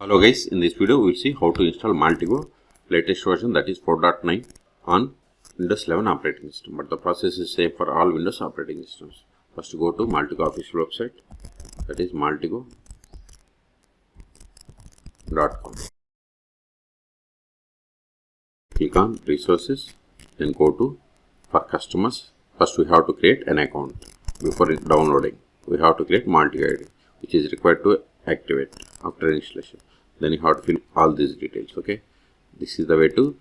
Hello guys, in this video we will see how to install Maltego latest version, that is 4.9 on Windows 11 operating system, but the process is same for all Windows operating systems. First go to Maltego official website, that is maltego.com. Click on resources, then go to for customers. First we have to create an account. Before downloading we have to create Maltego ID, which is required to activate after installation. Then you have to fill all these details. Okay, this is the way to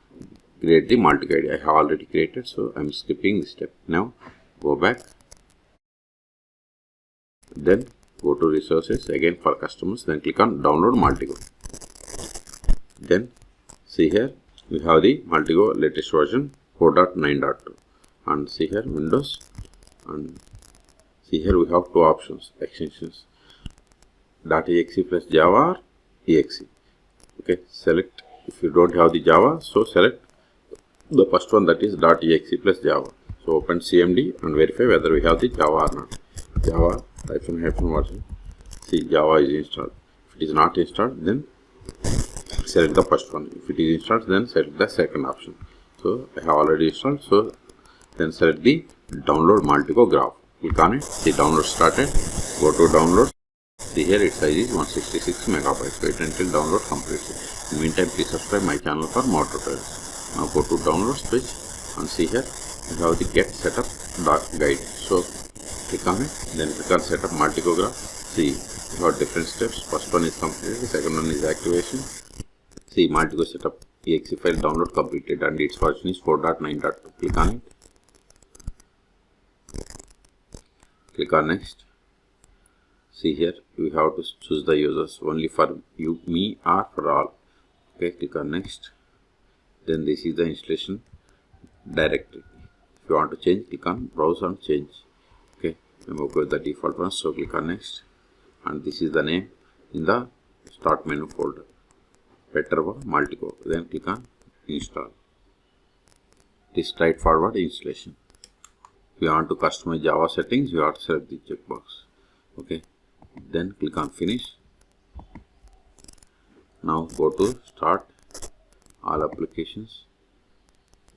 create the Maltego ID. I have already created, so I am skipping this step. Now go back, then go to resources again for customers, then click on download Maltego. Then see here we have the Maltego latest version 4.9.2, and see here Windows, and see here we have two options, extensions .exe plus Java or exe. Okay, select, if you don't have the Java, so select the first one, that is .exe plus Java. So open CMD and verify whether we have the Java or not. Java -hyphen version. See, Java is installed. If it is not installed, then select the first one. If it is installed, then select the second option. So I have already installed, so then select the download Maltego Graph. Click on it. See, download started. Go to download. See here its size is 166 megabytes. Wait until download completes. In the meantime, please subscribe my channel for more tutorials. Now go to downloads page and see here we have the get setup guide. So click on it, then click on setup Maltego Graph. See, we have different steps. First one is completed, the second one is activation. See, Maltego setup exe file download completed and its version is 4.9.2. Click on it. Click on next. See here we have to choose the users, only for you, me, or for all. Okay, click on next. Then this is the installation directory. If you want to change, click on browse and change. Okay, I'm okay with the default one, so click on next, and this is the name in the start menu folder, Peterva Maltego. Then click on install. It is straightforward installation. If you want to customize Java settings, you have to select the checkbox. Okay, then click on finish. Now go to start all applications,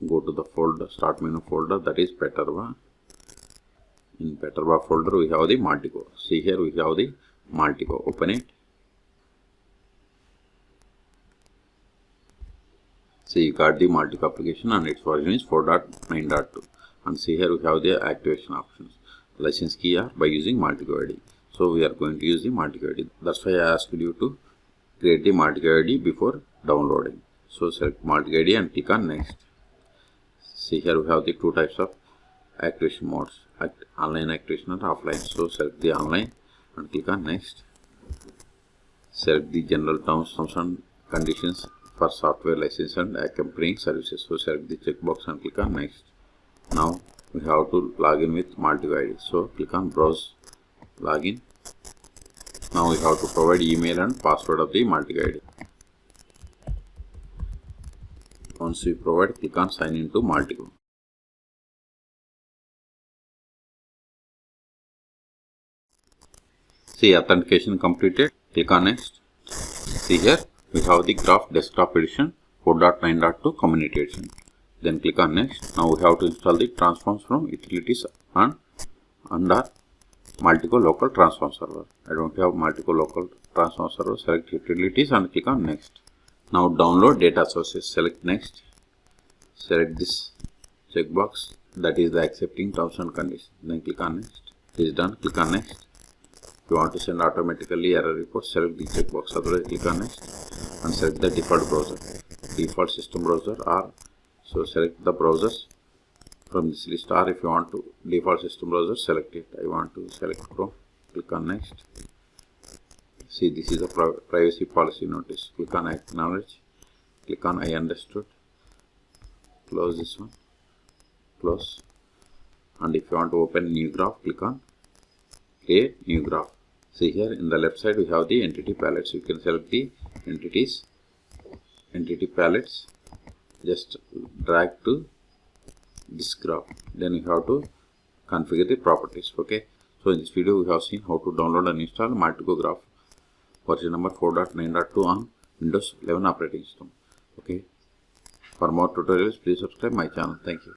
go to the folder, start menu folder, that is Peterva. In Peterva folder we have the Maltego. See here we have the Maltego. Open it. See, you got the Maltego application and its version is 4.9.2, and see here we have the activation options. License key are by using Maltego ID. So we are going to use the Maltego ID. That's why I asked you to create the Maltego ID before downloading. So select Maltego ID and click on next. See here we have the two types of activation modes, online activation and offline. So select the online and click on next. Select the general terms and conditions for software license and accompanying services. So select the checkbox and click on next. Now we have to log in with Maltego ID. So click on browse login. Now we have to provide email and password of the Maltego ID. Once we provide, click on sign into Maltego. See, authentication completed. Click on next. See here we have the Graph desktop edition 4.9.2 community edition. Then click on next. Now we have to install the transforms from utilities and under Maltego local transform server. I don't have Maltego local transform server. Select utilities and click on next. Now download data sources. Select next. Select this checkbox, that is the accepting terms and conditions. Then click on next. It is done. Click on next. If you want to send automatically error report, select the checkbox. Otherwise, click on next and select the default browser. Default system browser, or so select the browsers from this list, or if you want to default system browser, select it. I want to select Chrome. Click on next. See, this is a privacy policy notice. Click on acknowledge. Click on I understood. Close this one. Close. And if you want to open new graph, click on create new graph. See here in the left side we have the entity palettes. You can select the entity palettes. Just drag to this graph. Then you have to configure the properties. Okay, so in this video we have seen how to download and install Maltego Graph version number 4.9.2 on Windows 11 operating system. Okay. For more tutorials, please subscribe my channel. Thank you.